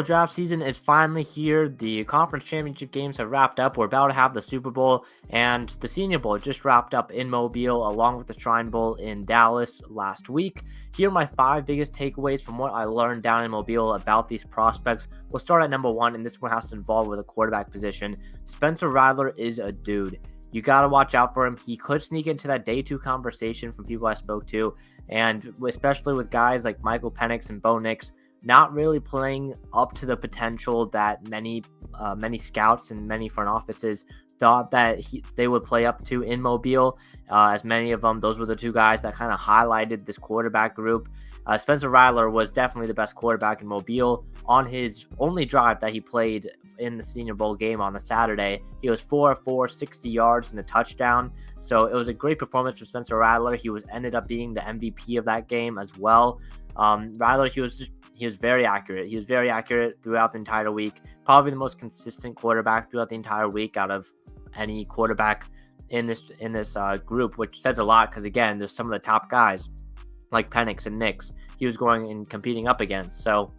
Draft season is finally here. The conference championship games have wrapped up. We're about to have the Super Bowl, and the Senior Bowl just wrapped up in Mobile, along with the Shrine Bowl in Dallas last week. Here are my 5 biggest takeaways from what I learned down in Mobile about these prospects. We'll start at number 1, and this one has to involve with a quarterback position. Spencer Rattler is a dude. You got to watch out for him. He could sneak into that day 2 conversation from people I spoke to, and especially with guys like Michael Penix and Bo Nix not really playing up to the potential that many scouts and many front offices thought that they would play up to in Mobile. As many of them, those were the 2 guys that kind of highlighted this quarterback group. Spencer Rattler was definitely the best quarterback in Mobile. On his only drive that he played in the Senior Bowl game on the Saturday, he was 4-4, 60 yards and a touchdown. So it was a great performance from Spencer Rattler. He ended up being the MVP of that game as well. Rattler, he was very accurate. He was very accurate throughout the entire week. Probably the most consistent quarterback throughout the entire week out of any quarterback in this group, which says a lot because, again, there's some of the top guys like Penix and Nix he was going and competing up against. So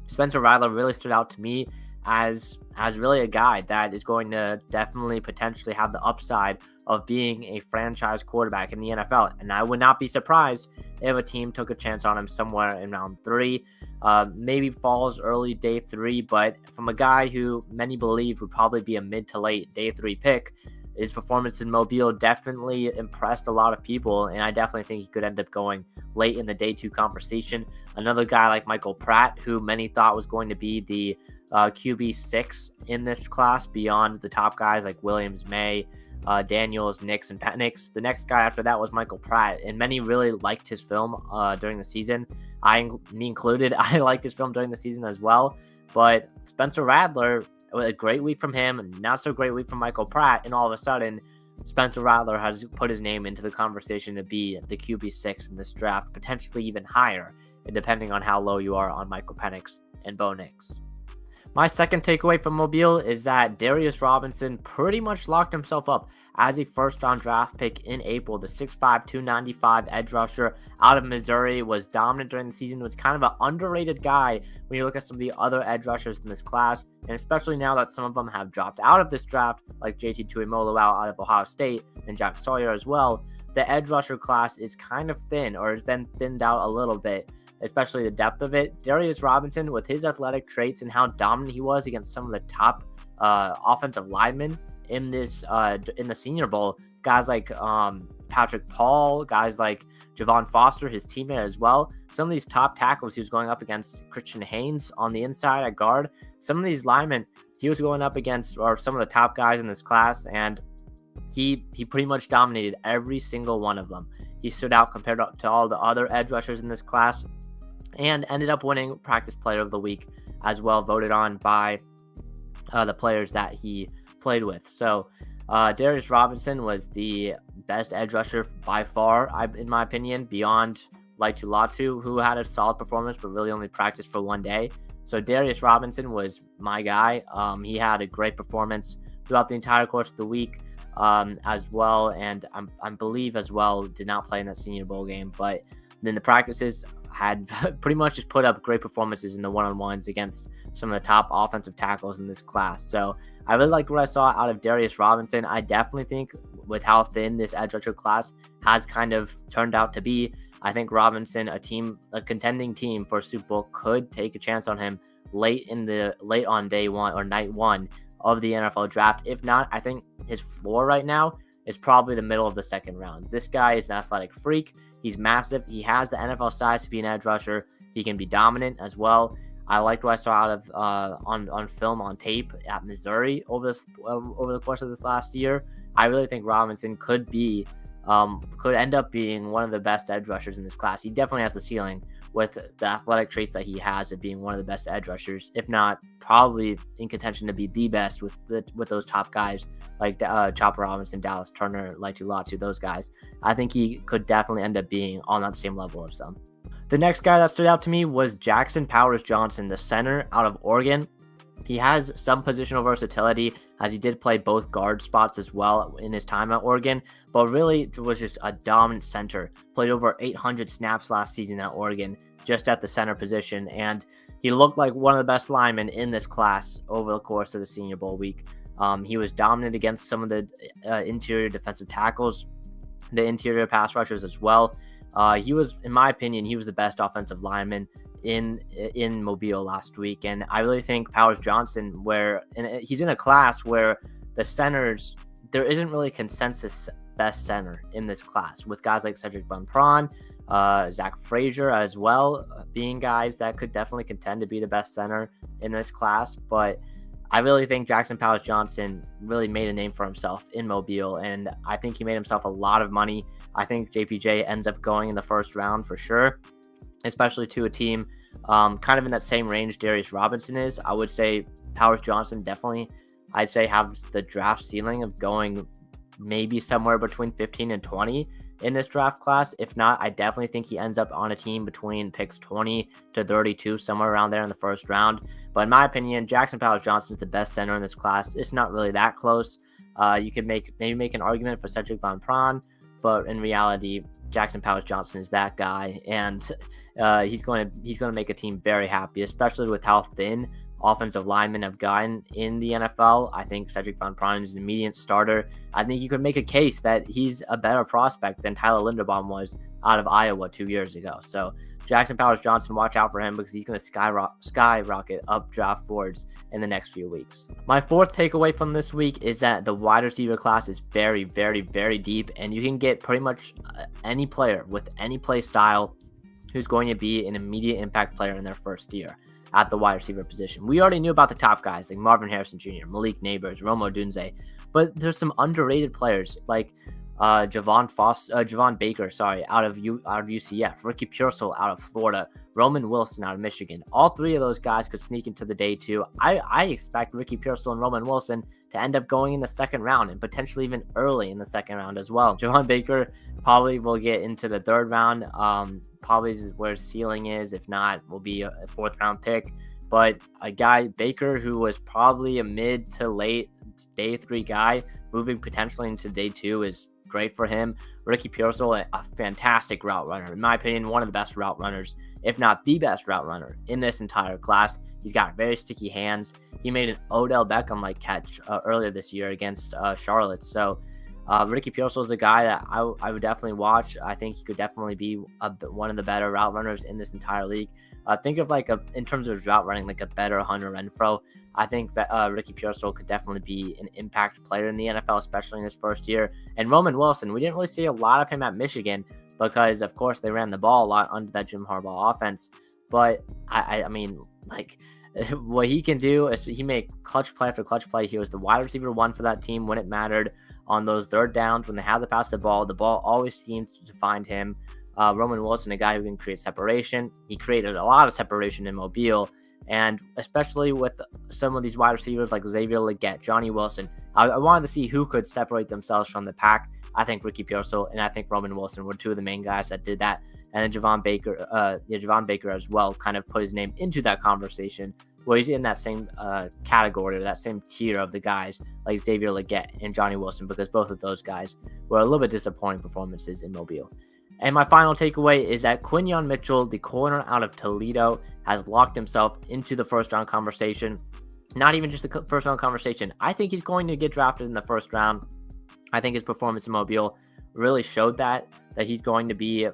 Spencer Rattler really stood out to me as really a guy that is going to definitely potentially have the upside of being a franchise quarterback in the NFL. And I would not be surprised if a team took a chance on him somewhere in round 3, maybe falls early day 3, but from a guy who many believe would probably be a mid to late day 3 pick, his performance in Mobile definitely impressed a lot of people, and I definitely think he could end up going late in the day 2 conversation. Another guy like Michael Pratt, who many thought was going to be the QB 6 in this class beyond the top guys like Williams, May, Daniels, Nix, and Penix. The next guy after that was Michael Pratt, and many really liked his film during the season. Me included, I liked his film during the season as well. But Spencer Rattler, a great week from him, and not so great week from Michael Pratt, and all of a sudden, Spencer Rattler has put his name into the conversation to be the QB 6 in this draft, potentially even higher, depending on how low you are on Michael Penix and Bo Nix. My second takeaway from Mobile is that Darius Robinson pretty much locked himself up as a first-round draft pick in April. The 6'5", 295 edge rusher out of Missouri was dominant during the season, was kind of an underrated guy when you look at some of the other edge rushers in this class, and especially now that some of them have dropped out of this draft, like JT Tuimoloau out of Ohio State and Jack Sawyer as well. The edge rusher class is kind of thin, or has been thinned out a little bit, especially the depth of it. Darius Robinson, with his athletic traits and how dominant he was against some of the top offensive linemen in this in the Senior Bowl, guys like Patrick Paul, guys like Javon Foster, his teammate as well. Some of these top tackles he was going up against, Christian Haynes on the inside at guard. Some of these linemen he was going up against are some of the top guys in this class, and he pretty much dominated every single one of them. He stood out compared to all the other edge rushers in this class, and ended up winning Practice Player of the Week as well, voted on by the players that he played with. So Darius Robinson was the best edge rusher by far, in my opinion, beyond Laitu Latu, who had a solid performance but really only practiced for 1 day. So Darius Robinson was my guy. He had a great performance throughout the entire course of the week as well, and I believe as well did not play in that Senior Bowl game, but then the practices had pretty much just put up great performances in the one-on-ones against some of the top offensive tackles in this class. So I really liked what I saw out of Darius Robinson. I definitely think with how thin this edge rusher class has kind of turned out to be, I think Robinson, a contending team for a Super Bowl, could take a chance on him late on day 1 or night 1 of the NFL draft. If not, I think his floor right now is probably the middle of the 2nd round. This guy is an athletic freak. He's massive. He has the NFL size to be an edge rusher. He can be dominant as well. I liked what I saw out of on film, on tape at Missouri over the course of this last year. I really think Robinson could end up being one of the best edge rushers in this class. He definitely has the ceiling with the athletic traits that he has of being one of the best edge rushers, if not probably in contention to be the best with those top guys like Chopper Robinson, Dallas Turner, Laitu Latu, those guys. I think he could definitely end up being on that same level of some. The next guy that stood out to me was Jackson Powers-Johnson, the center out of Oregon. He has some positional versatility, as he did play both guard spots as well in his time at Oregon, but really was just a dominant center. Played over 800 snaps last season at Oregon, just at the center position, and he looked like one of the best linemen in this class over the course of the Senior Bowl week. He was dominant against some of the interior defensive tackles, the interior pass rushers as well. He was, in my opinion, he was the best offensive lineman in Mobile last week. And I really think Powers-Johnson, he's in a class where the centers, there isn't really consensus best center in this class, with guys like Cedric Van Pran, Zach Frazier as well, being guys that could definitely contend to be the best center in this class. But I really think Jackson Powers-Johnson really made a name for himself in Mobile, and I think he made himself a lot of money. I think JPJ ends up going in the first round for sure, especially to a team kind of in that same range Darius Robinson is. I would say Powers-Johnson definitely, I'd say, has the draft ceiling of going maybe somewhere between 15 and 20 in this draft class. If not, I definitely think he ends up on a team between picks 20 to 32, somewhere around there in the first round. But in my opinion, Jackson Powers-Johnson is the best center in this class. It's not really that close. You could maybe make an argument for Cedric Van Pran, but in reality, Jackson Powers-Johnson is that guy, and he's going to make a team very happy, especially with how thin offensive linemen have gotten in the NFL. I think Cedric Van Pran is an immediate starter. I think you could make a case that he's a better prospect than Tyler Linderbaum was out of Iowa 2 years ago. So Jackson Powers-Johnson, watch out for him because he's going to skyrocket up draft boards in the next few weeks. My fourth takeaway from this week is that the wide receiver class is very, very, very deep, and you can get pretty much any player with any play style who's going to be an immediate impact player in their first year at the wide receiver position. We already knew about the top guys like Marvin Harrison Jr., Malik Neighbors, Rome Odunze, but there's some underrated players like Javon Baker, out of UCF, Ricky Pearsall out of Florida, Roman Wilson out of Michigan. All three of those guys could sneak into the day two. I expect Ricky Pearsall and Roman Wilson to end up going in the second round and potentially even early in the second round as well. Javon Baker probably will get into the third round. Probably is where his ceiling is. If not, will be a fourth round pick. But a guy, Baker, who was probably a mid to late day three guy, moving potentially into day two is great for him. Ricky Pearsall, a fantastic route runner. In my opinion, one of the best route runners, if not the best route runner in this entire class. He's got very sticky hands. He made an Odell Beckham-like catch earlier this year against Charlotte. So Ricky Pearsall is a guy that I would definitely watch. I think he could definitely be one of the better route runners in this entire league. Think of in terms of route running, like a better Hunter Renfrow. I think that Ricky Pearsall could definitely be an impact player in the NFL, especially in his first year. And Roman Wilson, we didn't really see a lot of him at Michigan because, of course, they ran the ball a lot under that Jim Harbaugh offense. But I mean, what he can do is he made clutch play after clutch play. He was the wide receiver one for that team when it mattered. On those third downs, when they had to pass the ball always seemed to find him. Roman Wilson, a guy who can create separation. He created a lot of separation in Mobile, and especially with some of these wide receivers like Xavier Legette, Johnny Wilson. I wanted to see who could separate themselves from the pack. I think Ricky Pearsall and I think Roman Wilson were two of the main guys that did that. And then Javon Baker as well kind of put his name into that conversation, where he's in that same category or that same tier of the guys like Xavier Legette and Johnny Wilson, because both of those guys were a little bit disappointing performances in Mobile. And my final takeaway is that Quinyon Mitchell, the corner out of Toledo, has locked himself into the first round conversation. Not even just the first round conversation. I think he's going to get drafted in the first round. I think his performance in Mobile really showed that he's going to be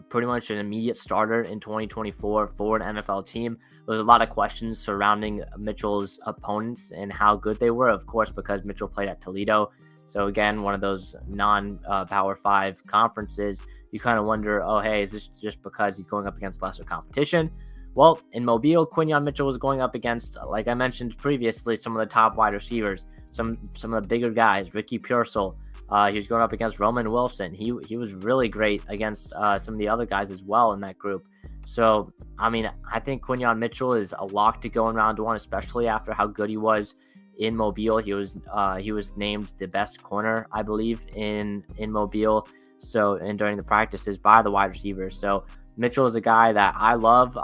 pretty much an immediate starter in 2024 for an NFL team. There's a lot of questions surrounding Mitchell's opponents and how good they were, of course, because Mitchell played at Toledo. So again, one of those non-Power 5 conferences, you kind of wonder, oh, hey, is this just because he's going up against lesser competition? Well, in Mobile, Quinyon Mitchell was going up against, like I mentioned previously, some of the top wide receivers, some of the bigger guys, Ricky Pearsall. He was going up against Roman Wilson. He was really great against some of the other guys as well in that group. So, I mean, I think Quinyon Mitchell is a lock to go in round one, especially after how good he was in Mobile. He was named the best corner, I believe, in Mobile. So, and during the practices by the wide receivers. So, Mitchell is a guy that I love.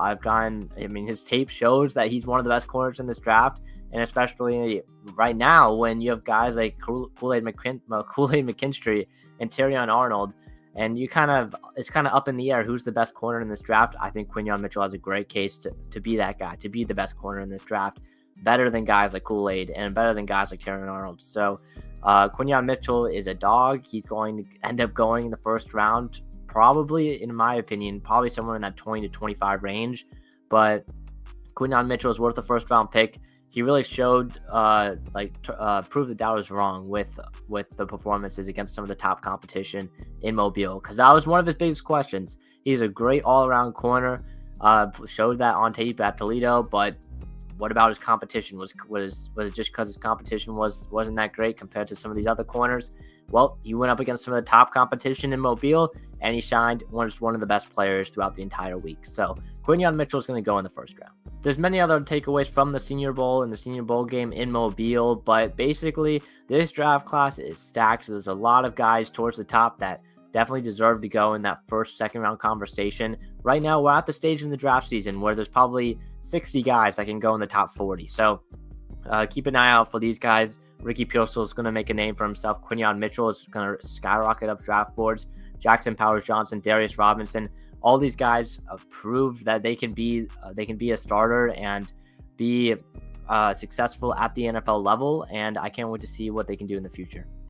His tape shows that he's one of the best corners in this draft. And especially right now when you have guys like Kool-Aid McKinstry and Terrion Arnold And it's kind of up in the air who's the best corner in this draft. I think Quinyon Mitchell has a great case to be that guy, to be the best corner in this draft, better than guys like Kool-Aid and better than guys like Karen Arnold. So Quinyon Mitchell is a dog. He's going to end up going in the first round, probably, in my opinion, probably somewhere in that 20 to 25 range. But Quinyon Mitchell is worth a first round pick. He really showed, proved that I was wrong with the performances against some of the top competition in Mobile, because that was one of his biggest questions. He's a great all-around corner. Showed that on tape at Toledo, but what about his competition? Was it just because his competition wasn't that great compared to some of these other corners? Well, he went up against some of the top competition in Mobile, and he shined. Was one of the best players throughout the entire week. So Quinyon Mitchell is going to go in the first round. There's many other takeaways from the Senior Bowl and the Senior Bowl game in Mobile, but basically this draft class is stacked. So there's a lot of guys towards the top that definitely deserve to go in that first, second round conversation. Right now, we're at the stage in the draft season where there's probably 60 guys that can go in the top 40. So keep an eye out for these guys. Ricky Pearsall is going to make a name for himself. Quinyon Mitchell is going to skyrocket up draft boards. Jackson Powers-Johnson, Darius Robinson, all these guys prove that they can be a starter and be successful at the NFL level. And I can't wait to see what they can do in the future.